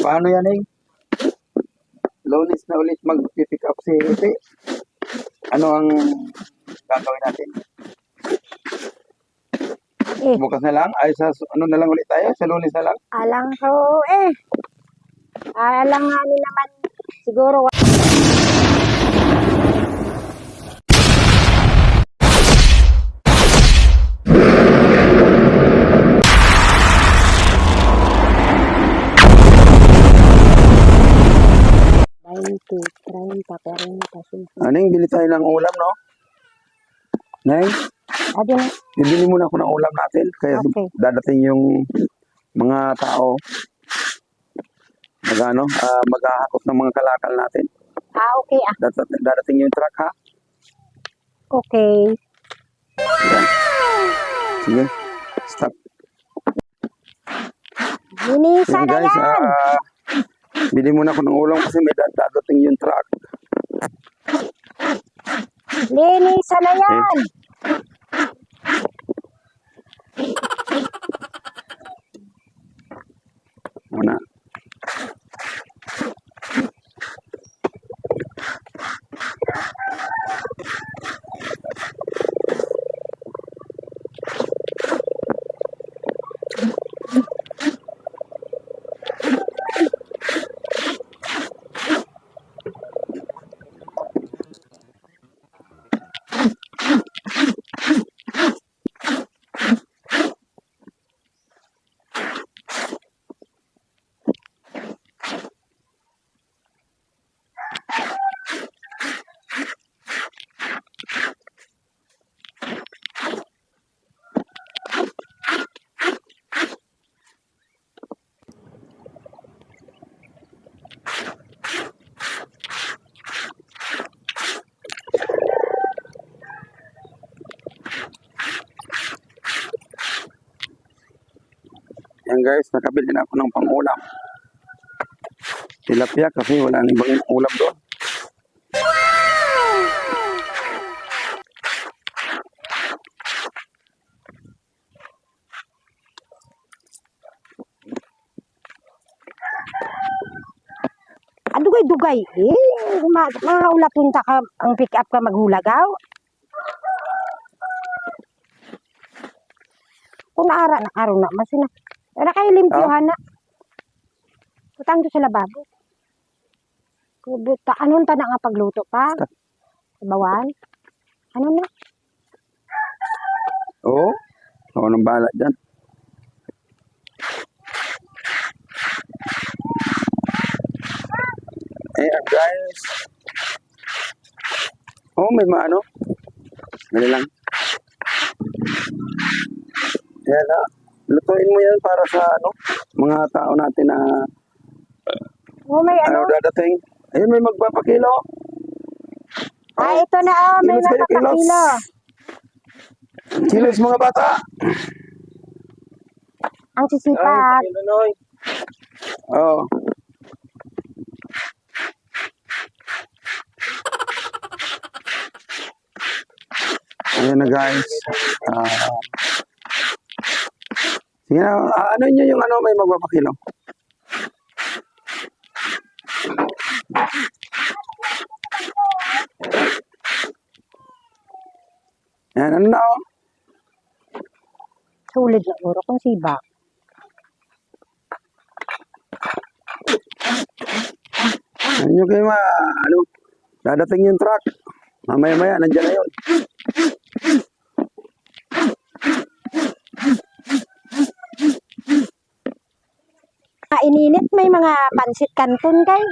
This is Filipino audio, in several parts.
Paano yan eh? Lunes na ulit mag-pick up si Ite. Ano ang gagawin natin? Bukas na lang? Ay, sa ano na lang ulit tayo? Sa Lunes na lang? Alang ko eh. Alang nga ni naman siguro. Aning, bili tayo ng ulam, no? Nay, Adi na. bibili muna ako ng ulam natin. Kaya Okay. dadating yung mga tao maghahakot ng mga kalakal natin. Okay ah. Dadating yung truck, ha? Okay. Yan. Sige, stop. Linisan Yan, na guys, yan. bili muna ako ng ulam kasi may dadating yung truck. Linisan na yan. Muna. Yan guys, nakabili na ako ng pang-ulam. Tilapia kasi wala nang ibang ulam doon. Dugay-dugay eh. Mahula punta ka ang pick up ka maghulagaw. Kung naara na araw na masina. Wala kayo limpyuhan na. Utang doon sa lababo. Anong ta na nga pagluto pa? Sa bawan? Ano na? Oo. Ako nang bahala dyan. Ayan guys. Oh, may maano. Dali lang. Ayan ha. Lutuin mo yan para sa mga tao natin na May dadating. Ayun, may magpapakilo. ito na may Kilos kayo, kilos. napakilo. Kilos mga bata. Ang sisipag. Oh. Ayan na guys. Sige na, ano nyo yung may magpapakilo? Ayan, ano na Sulit na uro kung sibak. Ayan nyo kayo dadating yung truck. Mamaya-maya, nandiyan na yun. Ininit may mga pansit kanton kay.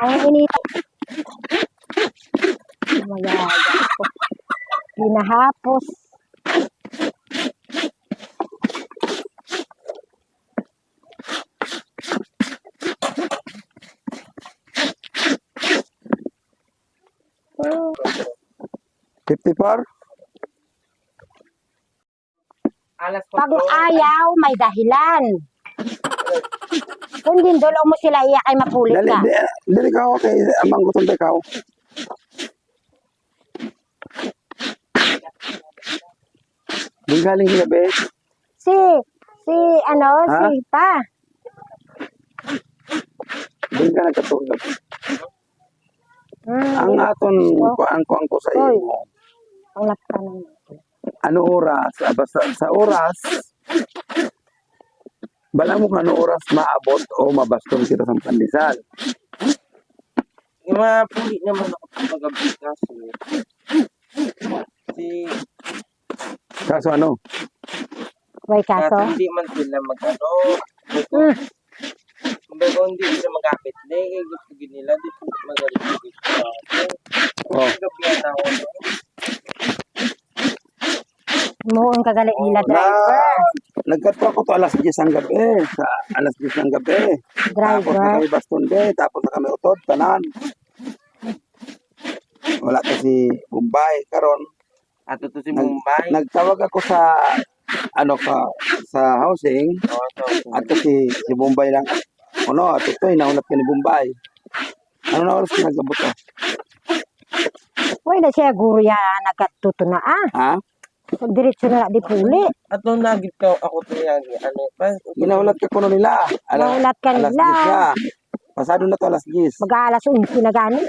Ang init. Mayaya ko. Hinahapos. Oh. 54? Pag ayaw, may dahilan. Kung dindulo mo sila, iya kay mapulit ka. Dali ka ako kay amang gutong ikaw. Doon galing gabi? Si pa. Hindi ka nagkatulog. Hmm, Ang aton, Oh. kuang ko sa Oy. iyo, ang laptanan. ano oras? Basta sa oras, bala mo kung ano oras maabot o mabaston kita sa pandesal. Yung mga puli naman ako pag-gabi kaso. Si Kaso ano? May kaso? hindi man sila mag-ano. Hmm. Kumbaga hindi sila magkapit. Dahil gusto din nila. Dito magaling dito. Oh, Gabi na ako. Muon kagaling nila na, driver. nagkatwa ko to alas 10 ang gabi. Sa alas 10 ng gabi. Tapos na Driver. kami baston de, tapos na kami utod, tanan. Wala to si Bombay. Karon, At ito si Nag- Mumbai. nagtawag ako sa ano ka sa housing at si Bombay lang. Ano, at ito naunat ka ni Bombay. Ano na oras ka nagabot ka? Uy, na siya guru ya nagkatuto na Ha? Diretso na di puli. At nung nagit ko ako ito yan. Ano pa? Ginaulat ka kuno nila. Naulat ka alas nila. 10 na. Pasado na to alas 10. Mag-aalas 11 na gani.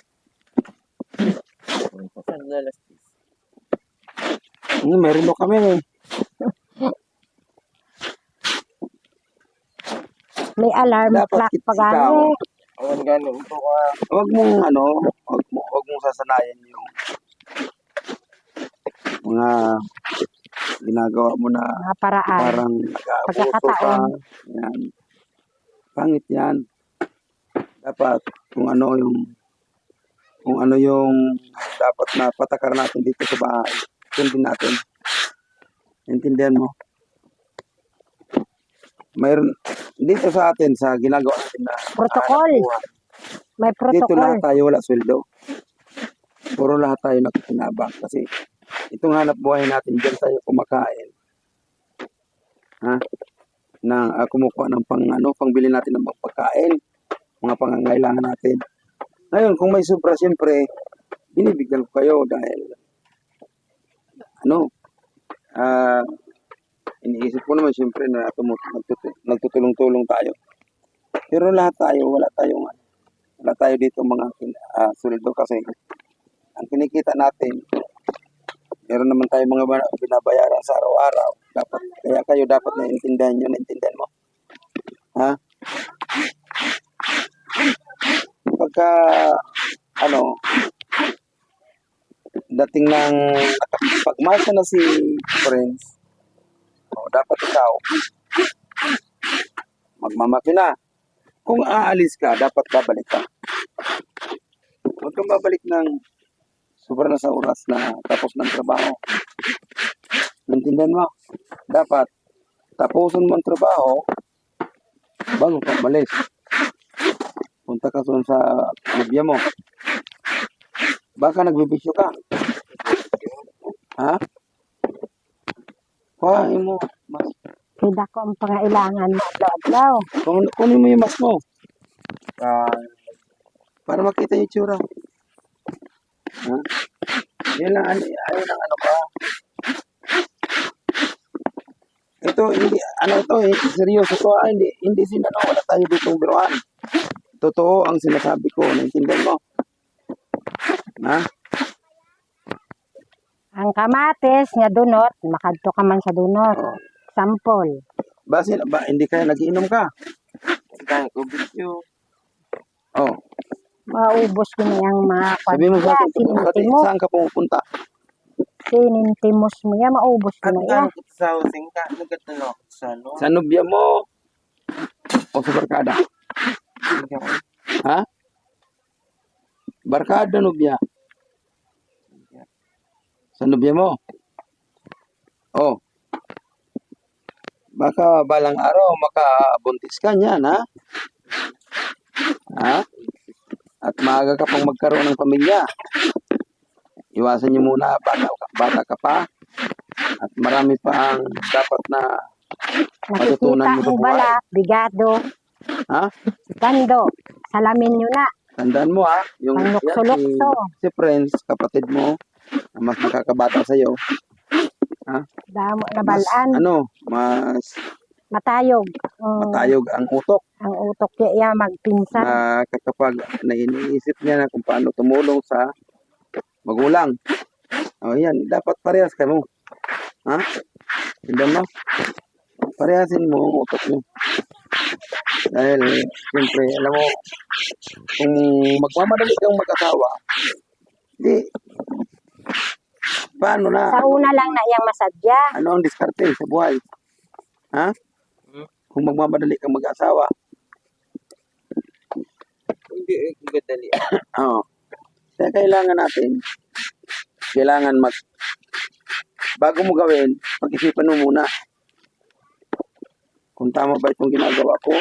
Meron mo kami. May alarm Dapat clock pa ikaw. gani. Awan gano'n ito ka. Huwag mong ano, huwag mong sasanayan yung mga ginagawa mo na Mga paraan. parang nag-aabuso ka. Pagkakataon. Yan. Pangit yan. Dapat kung ano yung dapat na patakar natin dito sa bahay. Sundin natin. Intindihan mo? Mayroon dito sa atin sa ginagawa natin na Protocol. hanap buhay. May Dito lahat protocol. tayo wala sweldo. Puro lahat tayo nagkikinabang kasi itong hanap buhay natin diyan tayo kumakain. Ha? Kumukuha ng pangbili natin ng pagkain, mga pangangailangan natin. Ngayon, kung may sobra, siyempre, binibigyan ko kayo dahil iniisip ko naman siyempre na nagtutulong-tulong tayo. Pero lahat tayo, wala tayo dito mga sweldo kasi ang kinikita natin, meron naman tayo mga binabayaran sa araw-araw. Kaya kayo dapat naintindihan mo. Ha? Pagka, dating ng nakapagmasa na si friends, dapat ikaw, magmamakina. Kung aalis ka, dapat babalik ka. Huwag kang babalik ng sobra na sa oras na tapos ng trabaho. Naintindihan mo? Dapat tapusin mo ang trabaho bago ka umalis. Punta ka doon sa libya mo. Baka nagbibisyo ka. Ha? Kuhain mo. Mas. Kida ko ang pangailangan mo adlaw-adlaw. Kunin mo yung mas mo. Ah, Para makita yung tsura. Ha? Yan lang, ayun ang ano pa. Ito, seryoso to. Hindi wala tayo ditong biruan. Totoo ang sinasabi ko. Naintindihan mo? Ha? Ang kamatis nga dunot, makadto ka man sa dunot. Oh. Sample. Hindi kaya nagiinom ka? kaya ko bisyo. Oh. Maubos ko na yung mga Sabi mo sa akin, sinintimos. saan ka pumupunta? Sinintimos mo yan, maubos ko At na yan. kaya sa housing ka. Nagkatulong sa ano. Sa nobya mo? O sa barkada? Ha? Barkada nobya? Sa nobya mo? Oh. Baka balang araw makabuntis ka niyan, ha? Ha? At maaga ka pang magkaroon ng pamilya. Iwasan niyo muna, bata ka pa. At marami pa ang dapat na matutunan Nakikita mo sa mo buhay. bala, bigado, Ha? gando, salamin nyo na. Tandaan mo, ha? Yung yan, Panlukso-lukso. si friends, kapatid mo, na mas nakakabata sa'yo. Damo na Mas, balaan. mas Matayog. matayog ang utok. Ang utok niya magpinsan. Na kapag na iniisip niya na kung paano tumulong sa magulang. O yan, dapat parehas ka mo. Ha? Hindi mo? Parehasin mo ang utok mo. Dahil, siyempre, alam mo, kung magmamadali kang mag-asawa, di, paano na? Sa una lang na iyang masadya. Ano ang diskarte sa buhay? Ha? Kung magmamadali kang mag-asawa, Hindi madali. oo. Kaya kailangan bago mo gawin, pag-isipan mo muna kung tama ba itong ginagawa ko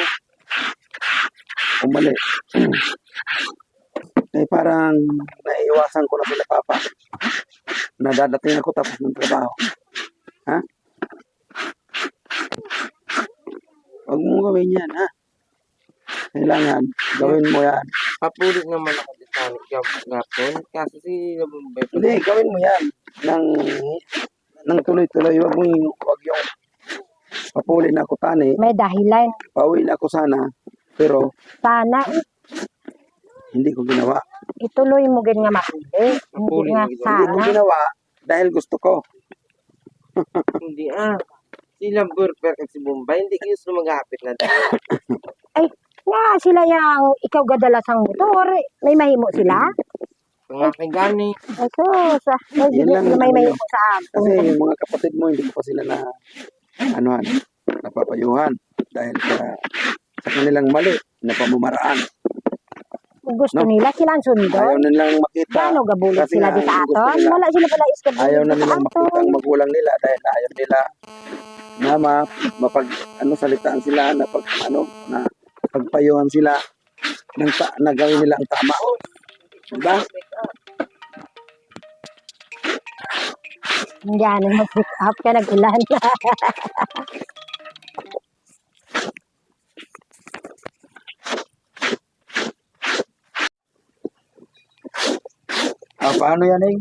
o mali. Eh parang naiiwasan ko na sila papa na dadating ako tapos ng trabaho. Ha? Huwag mo gawin yan, ha? Kailangan gawin mo yan. Papulit naman ako dito gapon. Kasi si Bombay. Hindi, gawin mo yan ng tuloy-tuloy. Huwag yung papuli na ako tani. May dahilan. Pauwi na ako sana. Pero Sana hindi ko ginawa. ituloy mo gin nga mapuli. Hindi nga Hindi ko sana. ginawa dahil gusto ko. Hindi Sila Burper at si Bombay, hindi kayo sila maghapit na dahil. Ay, nga sila yung ikaw gadalasang motor. May mahimo sila? Mga kay gani. Ay, sus. Ay, Yun lang may naman mahimo sa Kasi akin. yung mga kapatid mo, hindi mo pa sila na napapayuhan. Dahil sa kanilang mali na pamamaraan. Gusto No. nila silang sundon. Ayaw nilang makita. Paano gabulit Kasi sila nga, dito ang gusto aton? nila, Wala sila pala iskabulit ayaw na dito nilang makita aton. ang magulang nila dahil ayaw nila na salitaan sila na na pagpayuhan sila na gawin nila ang tama. Diba? Hindi ano mag-pick up ka nag-ulan. Paano yan eh?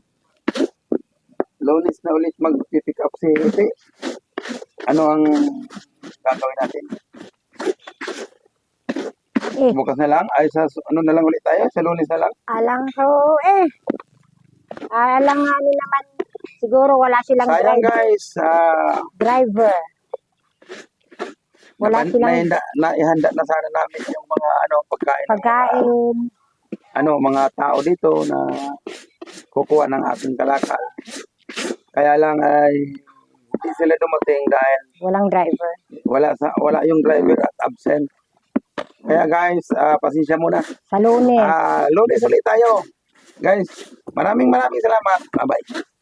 Lunes na ulit mag-pick up si Ete. Ano ang gagawin natin? Eh, Bukas na lang? Ay, ano na lang ulit tayo? Sa Lunes na lang? alang ko eh. Alang nga ni naman. Siguro wala silang Sayang driver. guys. Driver. Wala silang Naihanda na sana namin yung mga pagkain. pagkain. Mga tao dito na kukuha ng ating kalakal. Kaya lang ay hindi sila dumating dahil Walang driver. wala yung driver at absent. Kaya guys, pasensya muna. Sa Lunes. Lunes ulit tayo. Guys, maraming salamat. Bye-bye.